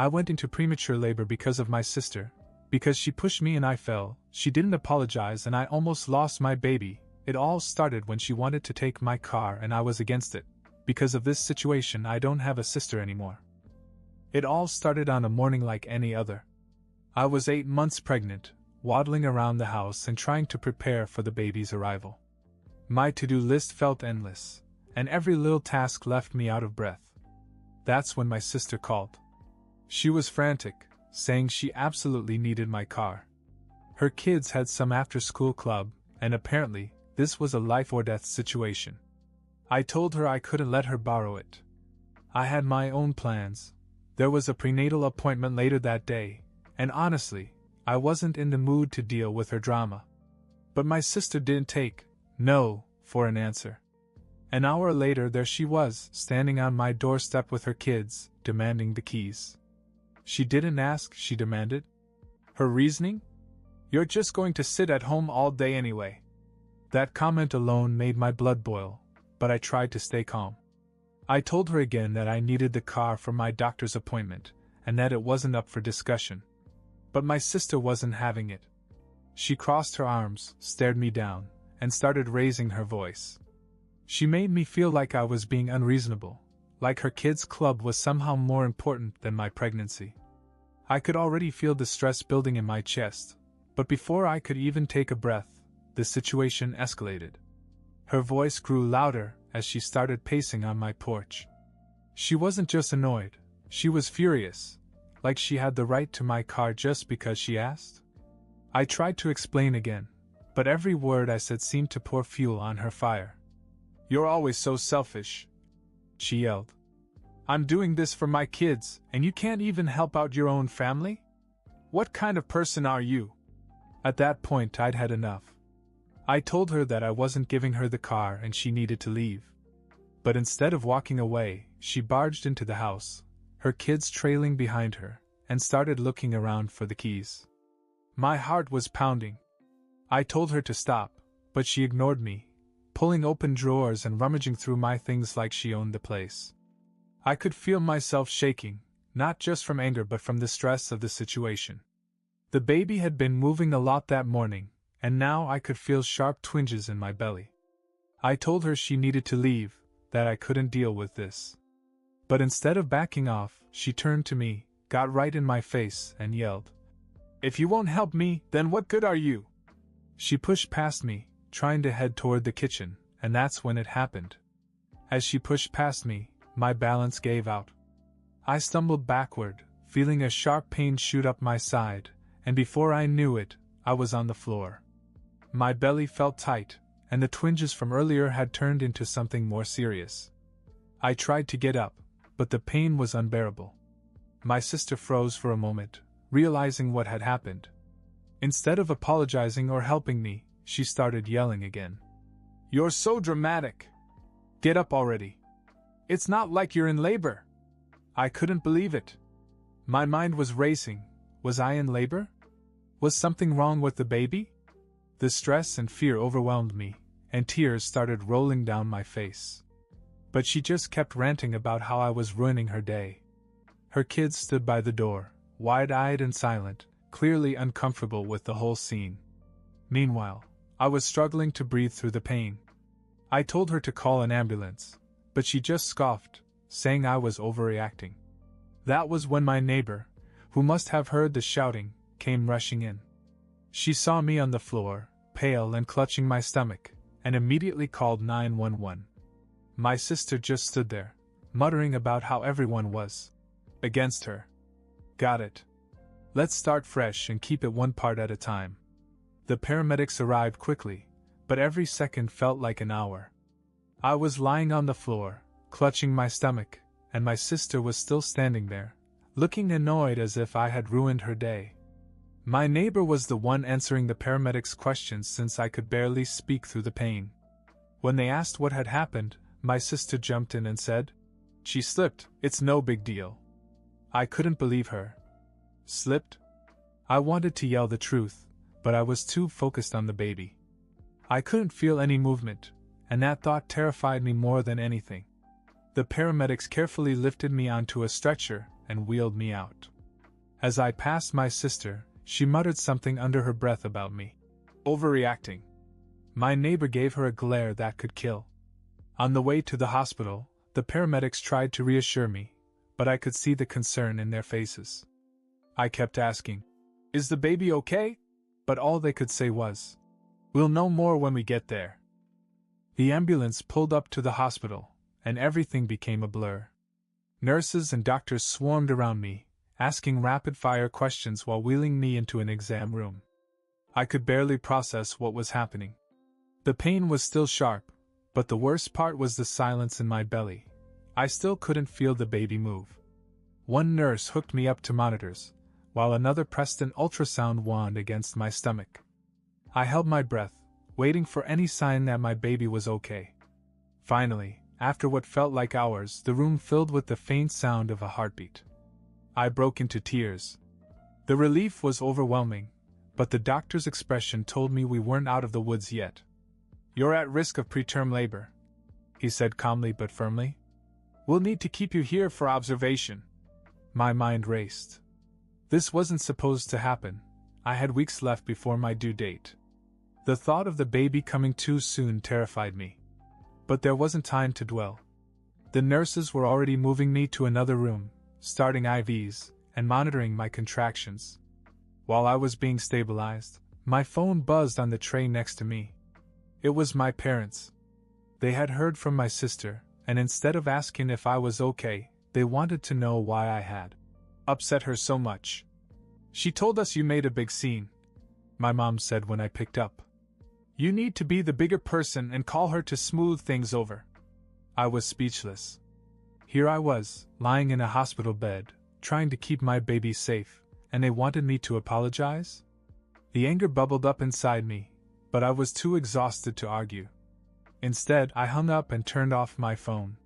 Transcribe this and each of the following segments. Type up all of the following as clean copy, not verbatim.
I went into premature labor because of my sister, because she pushed me and I fell. She didn't apologize and I almost lost my baby. It all started when she wanted to take my car and I was against it. Because of this situation, I don't have a sister anymore. It all started on a morning like any other. I was 8 months pregnant, waddling around the house and trying to prepare for the baby's arrival. My to-do list felt endless, and every little task left me out of breath. That's when my sister called. She was frantic, saying she absolutely needed my car. Her kids had some after-school club, and apparently, this was a life-or-death situation. I told her I couldn't let her borrow it. I had my own plans. There was a prenatal appointment later that day, and honestly, I wasn't in the mood to deal with her drama. But my sister didn't take no for an answer. An hour later there she was, standing on my doorstep with her kids, demanding the keys. She didn't ask, she demanded. Her reasoning? You're just going to sit at home all day anyway. That comment alone made my blood boil, but I tried to stay calm. I told her again that I needed the car for my doctor's appointment, and that it wasn't up for discussion. But my sister wasn't having it. She crossed her arms, stared me down, and started raising her voice. She made me feel like I was being unreasonable, like her kids' club was somehow more important than my pregnancy. I could already feel the stress building in my chest, but before I could even take a breath, the situation escalated. Her voice grew louder as she started pacing on my porch. She wasn't just annoyed, she was furious, like she had the right to my car just because she asked. I tried to explain again, but every word I said seemed to pour fuel on her fire. You're always so selfish, she yelled. I'm doing this for my kids, and you can't even help out your own family? What kind of person are you? At that point I'd had enough. I told her that I wasn't giving her the car and she needed to leave. But instead of walking away, she barged into the house, her kids trailing behind her, and started looking around for the keys. My heart was pounding. I told her to stop, but she ignored me, pulling open drawers and rummaging through my things like she owned the place. I could feel myself shaking, not just from anger but from the stress of the situation. The baby had been moving a lot that morning, and now I could feel sharp twinges in my belly. I told her she needed to leave, that I couldn't deal with this. But instead of backing off, she turned to me, got right in my face, and yelled, "If you won't help me, then what good are you?" She pushed past me, trying to head toward the kitchen, and that's when it happened. As she pushed past me, my balance gave out. I stumbled backward, feeling a sharp pain shoot up my side, and before I knew it, I was on the floor. My belly felt tight, and the twinges from earlier had turned into something more serious. I tried to get up, but the pain was unbearable. My sister froze for a moment, realizing what had happened. Instead of apologizing or helping me, she started yelling again. "You're so dramatic! Get up already! It's not like you're in labor!" I couldn't believe it. My mind was racing. Was I in labor? Was something wrong with the baby? The stress and fear overwhelmed me, and tears started rolling down my face. But she just kept ranting about how I was ruining her day. Her kids stood by the door, wide-eyed and silent, clearly uncomfortable with the whole scene. Meanwhile, I was struggling to breathe through the pain. I told her to call an ambulance, but she just scoffed, saying I was overreacting. That was when my neighbor, who must have heard the shouting, came rushing in. She saw me on the floor, pale and clutching my stomach, and immediately called 911. My sister just stood there, muttering about how everyone was against her. Got it. Let's start fresh and keep it one part at a time. The paramedics arrived quickly, but every second felt like an hour. I was lying on the floor, clutching my stomach, and my sister was still standing there, looking annoyed as if I had ruined her day. My neighbor was the one answering the paramedics' questions since I could barely speak through the pain. When they asked what had happened, my sister jumped in and said, "She slipped, it's no big deal." I couldn't believe her. Slipped? I wanted to yell the truth, but I was too focused on the baby. I couldn't feel any movement, and that thought terrified me more than anything. The paramedics carefully lifted me onto a stretcher and wheeled me out. As I passed my sister, she muttered something under her breath about me. Overreacting. My neighbor gave her a glare that could kill. On the way to the hospital, the paramedics tried to reassure me, but I could see the concern in their faces. I kept asking, "Is the baby okay?" But all they could say was, "We'll know more when we get there." The ambulance pulled up to the hospital, and everything became a blur. Nurses and doctors swarmed around me, asking rapid-fire questions while wheeling me into an exam room. I could barely process what was happening. The pain was still sharp, but the worst part was the silence in my belly. I still couldn't feel the baby move. One nurse hooked me up to monitors, while another pressed an ultrasound wand against my stomach. I held my breath, waiting for any sign that my baby was okay. Finally, after what felt like hours, the room filled with the faint sound of a heartbeat. I broke into tears. The relief was overwhelming, but the doctor's expression told me we weren't out of the woods yet. "You're at risk of preterm labor," he said calmly but firmly. "We'll need to keep you here for observation." My mind raced. This wasn't supposed to happen. I had weeks left before my due date. The thought of the baby coming too soon terrified me. But there wasn't time to dwell. The nurses were already moving me to another room, starting IVs, and monitoring my contractions. While I was being stabilized, my phone buzzed on the tray next to me. It was my parents. They had heard from my sister, and instead of asking if I was okay, they wanted to know why I had upset her so much. "She told us you made a big scene," my mom said when I picked up. "You need to be the bigger person and call her to smooth things over." I was speechless. Here I was, lying in a hospital bed, trying to keep my baby safe, and they wanted me to apologize? The anger bubbled up inside me, but I was too exhausted to argue. Instead, I hung up and turned off my phone.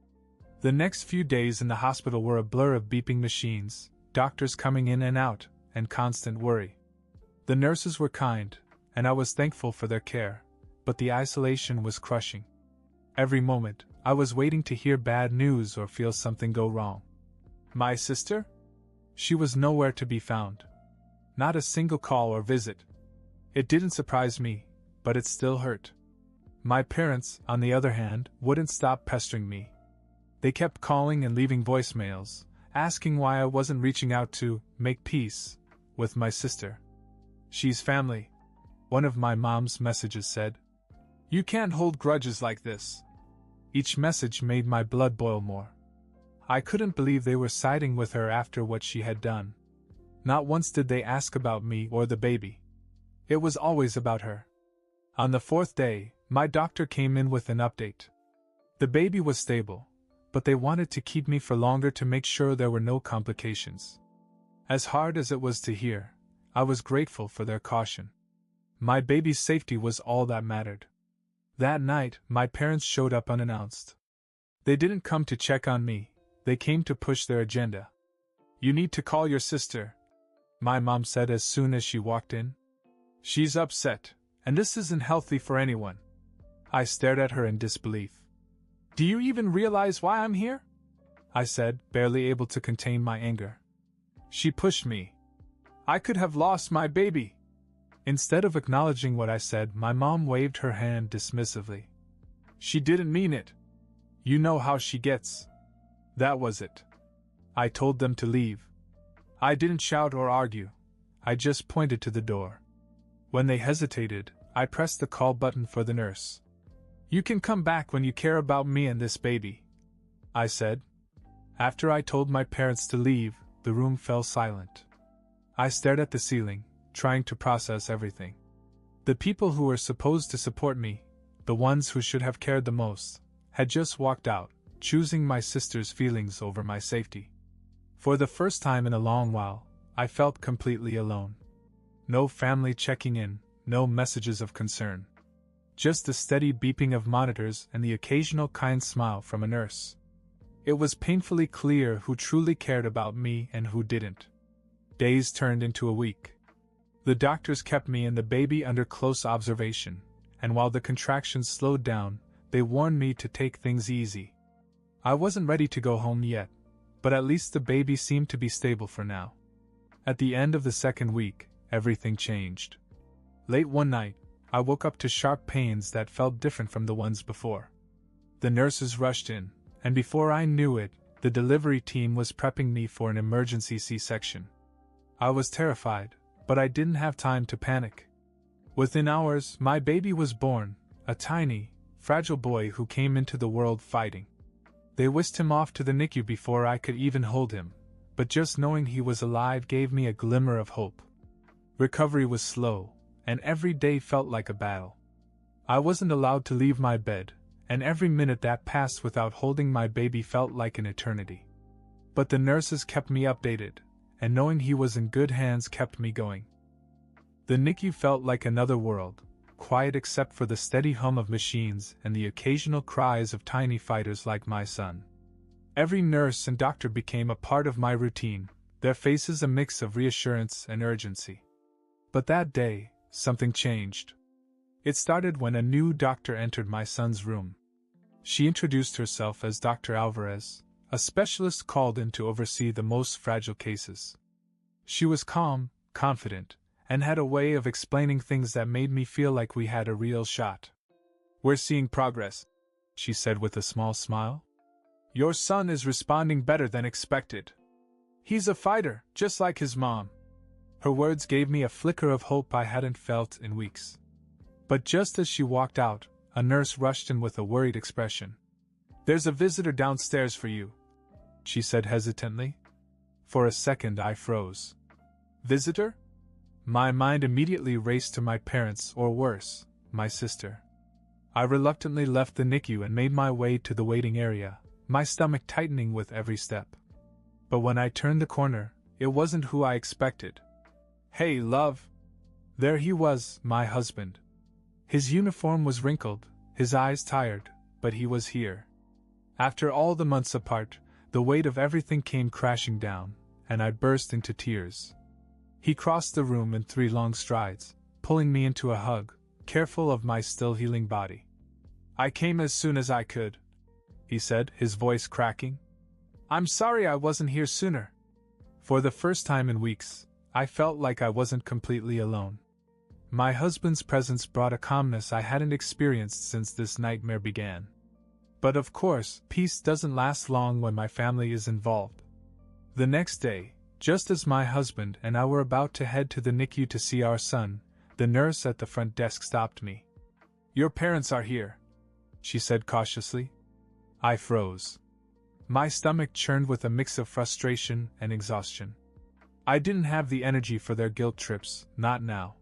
The next few days in the hospital were a blur of beeping machines, doctors coming in and out, and constant worry. The nurses were kind, and I was thankful for their care, but the isolation was crushing. Every moment, I was waiting to hear bad news or feel something go wrong. My sister? She was nowhere to be found. Not a single call or visit. It didn't surprise me, but it still hurt. My parents, on the other hand, wouldn't stop pestering me. They kept calling and leaving voicemails, asking why I wasn't reaching out to make peace with my sister. "She's family," one of my mom's messages said. "You can't hold grudges like this." Each message made my blood boil more. I couldn't believe they were siding with her after what she had done. Not once did they ask about me or the baby. It was always about her. On the fourth day, my doctor came in with an update. The baby was stable, but they wanted to keep me for longer to make sure there were no complications. As hard as it was to hear, I was grateful for their caution. My baby's safety was all that mattered. That night, my parents showed up unannounced. They didn't come to check on me, they came to push their agenda. "You need to call your sister," my mom said as soon as she walked in. "She's upset, and this isn't healthy for anyone." I stared at her in disbelief. "Do you even realize why I'm here?" I said, barely able to contain my anger. She pushed me. I could have lost my baby. Instead of acknowledging what I said, my mom waved her hand dismissively. "She didn't mean it. You know how she gets." That was it. I told them to leave. I didn't shout or argue. I just pointed to the door. When they hesitated, I pressed the call button for the nurse. "You can come back when you care about me and this baby," I said. After I told my parents to leave, the room fell silent. I stared at the ceiling, trying to process everything. The people who were supposed to support me, the ones who should have cared the most, had just walked out, choosing my sister's feelings over my safety. For the first time in a long while, I felt completely alone. No family checking in, no messages of concern. Just the steady beeping of monitors and the occasional kind smile from a nurse. It was painfully clear who truly cared about me and who didn't. Days turned into a week. The doctors kept me and the baby under close observation, and while the contractions slowed down, they warned me to take things easy. I wasn't ready to go home yet, but at least the baby seemed to be stable for now. At the end of the second week, everything changed. Late one night, I woke up to sharp pains that felt different from the ones before. The nurses rushed in, and before I knew it, the delivery team was prepping me for an emergency C-section. I was terrified, but I didn't have time to panic. Within hours, my baby was born, a tiny, fragile boy who came into the world fighting. They whisked him off to the NICU before I could even hold him, but just knowing he was alive gave me a glimmer of hope. Recovery was slow, and every day felt like a battle. I wasn't allowed to leave my bed, and every minute that passed without holding my baby felt like an eternity. But the nurses kept me updated, and knowing he was in good hands kept me going. The NICU felt like another world, quiet except for the steady hum of machines and the occasional cries of tiny fighters like my son. Every nurse and doctor became a part of my routine, their faces a mix of reassurance and urgency. But that day, something changed. It started when a new doctor entered my son's room. She introduced herself as Dr. Alvarez, a specialist called in to oversee the most fragile cases. She was calm, confident, and had a way of explaining things that made me feel like we had a real shot. "We're seeing progress," she said with a small smile. "Your son is responding better than expected. He's a fighter, just like his mom." Her words gave me a flicker of hope I hadn't felt in weeks. But just as she walked out, a nurse rushed in with a worried expression. "There's a visitor downstairs for you," she said hesitantly. For a second I froze. Visitor? My mind immediately raced to my parents, or worse, my sister. I reluctantly left the NICU and made my way to the waiting area, my stomach tightening with every step. But when I turned the corner, it wasn't who I expected. "Hey, love!" There he was, my husband. His uniform was wrinkled, his eyes tired, but he was here. After all the months apart, the weight of everything came crashing down, and I burst into tears. He crossed the room in 3 long strides, pulling me into a hug, careful of my still healing body. "I came as soon as I could," he said, his voice cracking. "I'm sorry I wasn't here sooner." For the first time in weeks, I felt like I wasn't completely alone. My husband's presence brought a calmness I hadn't experienced since this nightmare began. But of course, peace doesn't last long when my family is involved. The next day, just as my husband and I were about to head to the NICU to see our son, the nurse at the front desk stopped me. "Your parents are here," she said cautiously. I froze. My stomach churned with a mix of frustration and exhaustion. I didn't have the energy for their guilt trips, not now.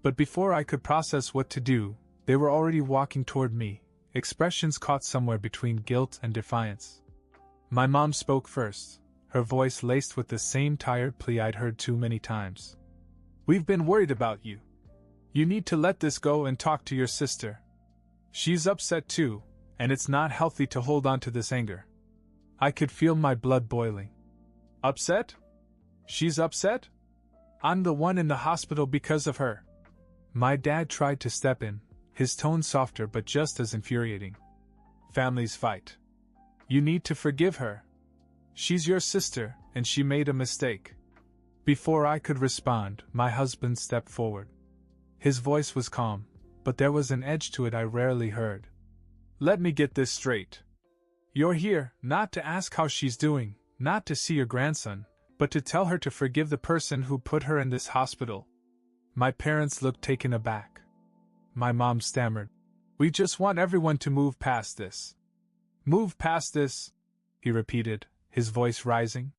But before I could process what to do, they were already walking toward me, expressions caught somewhere between guilt and defiance. My mom spoke first, her voice laced with the same tired plea I'd heard too many times. "We've been worried about you. You need to let this go and talk to your sister. She's upset too, and it's not healthy to hold on to this anger." I could feel my blood boiling. "Upset? She's upset? I'm the one in the hospital because of her." My dad tried to step in, his tone softer but just as infuriating. "Families fight. You need to forgive her. She's your sister, and she made a mistake." Before I could respond, my husband stepped forward. His voice was calm, but there was an edge to it I rarely heard. "Let me get this straight. You're here, not to ask how she's doing, not to see your grandson, but to tell her to forgive the person who put her in this hospital." My parents looked taken aback. My mom stammered, "We just want everyone to move past this." "Move past this," he repeated, his voice rising.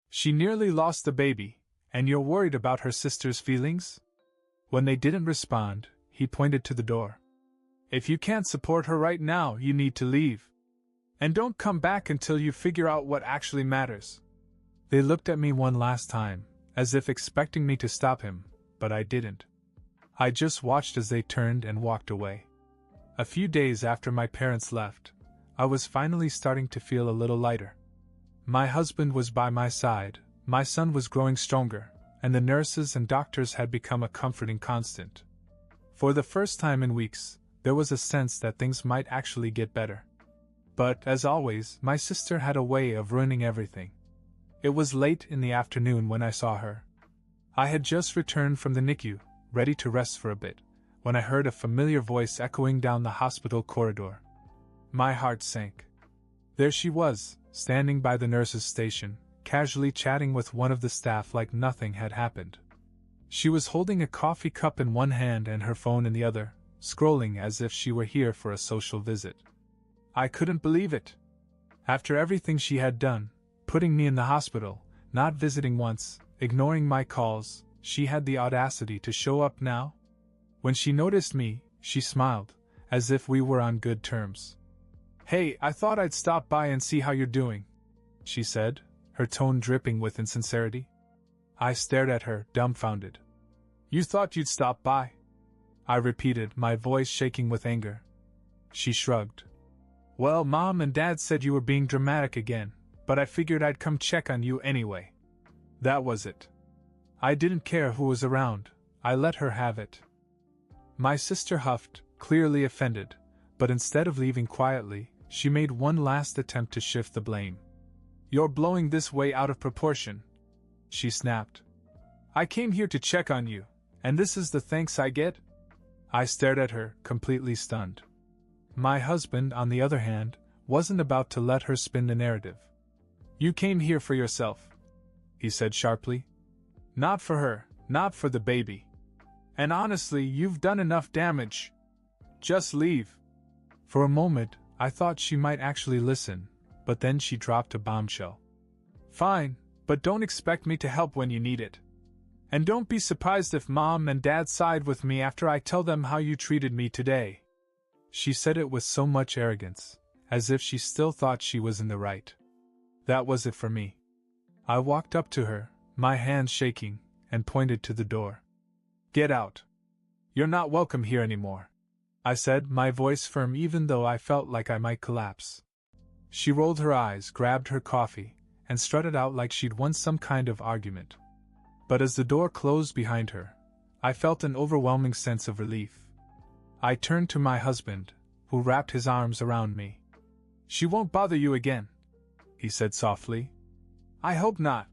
"She nearly lost the baby, and you're worried about her sister's feelings?" When they didn't respond, he pointed to the door. "If you can't support her right now, you need to leave. And don't come back until you figure out what actually matters." They looked at me one last time, as if expecting me to stop him, but I didn't. I just watched as they turned and walked away. A few days after my parents left, I was finally starting to feel a little lighter. My husband was by my side, my son was growing stronger, and the nurses and doctors had become a comforting constant. For the first time in weeks, there was a sense that things might actually get better. But, as always, my sister had a way of ruining everything. It was late in the afternoon when I saw her. I had just returned from the NICU, ready to rest for a bit, when I heard a familiar voice echoing down the hospital corridor. My heart sank. There she was, standing by the nurse's station, casually chatting with one of the staff like nothing had happened. She was holding a coffee cup in one hand and her phone in the other, scrolling as if she were here for a social visit. I couldn't believe it. After everything she had done, putting me in the hospital, not visiting once, ignoring my calls, she had the audacity to show up now? When she noticed me, she smiled, as if we were on good terms. "Hey, I thought I'd stop by and see how you're doing," she said, her tone dripping with insincerity. I stared at her, dumbfounded. "You thought you'd stop by?" I repeated, my voice shaking with anger. She shrugged. "Well, Mom and Dad said you were being dramatic again, but I figured I'd come check on you anyway." That was it. I didn't care who was around, I let her have it. My sister huffed, clearly offended, but instead of leaving quietly, she made one last attempt to shift the blame. "You're blowing this way out of proportion," she snapped. "I came here to check on you, and this is the thanks I get?" I stared at her, completely stunned. My husband, on the other hand, wasn't about to let her spin the narrative. "You came here for yourself," he said sharply. "Not for her, not for the baby. And honestly, you've done enough damage. Just leave." For a moment, I thought she might actually listen, but then she dropped a bombshell. "Fine, but don't expect me to help when you need it. And don't be surprised if Mom and Dad side with me after I tell them how you treated me today." She said it with so much arrogance, as if she still thought she was in the right. That was it for me. I walked up to her, my hands shaking, and pointed to the door. "Get out. You're not welcome here anymore," I said, my voice firm even though I felt like I might collapse. She rolled her eyes, grabbed her coffee, and strutted out like she'd won some kind of argument. But as the door closed behind her, I felt an overwhelming sense of relief. I turned to my husband, who wrapped his arms around me. "She won't bother you again," he said softly. "I hope not,"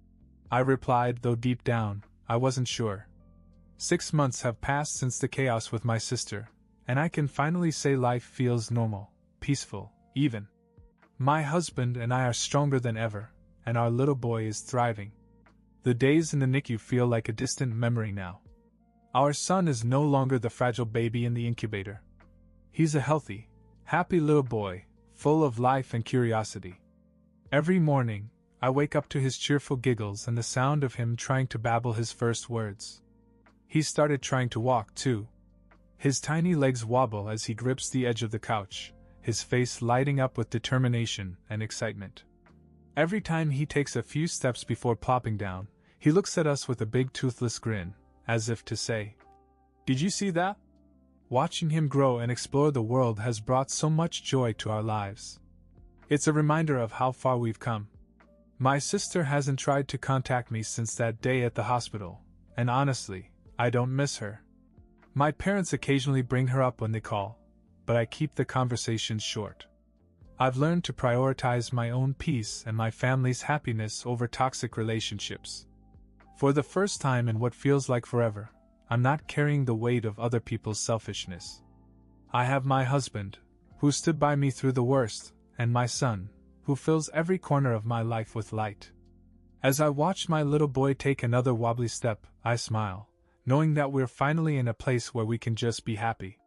I replied, though deep down, I wasn't sure. 6 months have passed since the chaos with my sister, and I can finally say life feels normal, peaceful, even. My husband and I are stronger than ever, and our little boy is thriving. The days in the NICU feel like a distant memory now. Our son is no longer the fragile baby in the incubator. He's a healthy, happy little boy, full of life and curiosity. Every morning, I wake up to his cheerful giggles and the sound of him trying to babble his first words. He's started trying to walk, too. His tiny legs wobble as he grips the edge of the couch, his face lighting up with determination and excitement. Every time he takes a few steps before plopping down, he looks at us with a big toothless grin, as if to say, "Did you see that?" Watching him grow and explore the world has brought so much joy to our lives. It's a reminder of how far we've come. My sister hasn't tried to contact me since that day at the hospital, and honestly, I don't miss her. My parents occasionally bring her up when they call, but I keep the conversations short. I've learned to prioritize my own peace and my family's happiness over toxic relationships. For the first time in what feels like forever, I'm not carrying the weight of other people's selfishness. I have my husband, who stood by me through the worst, and my son, who fills every corner of my life with light. As I watch my little boy take another wobbly step, I smile, knowing that we're finally in a place where we can just be happy.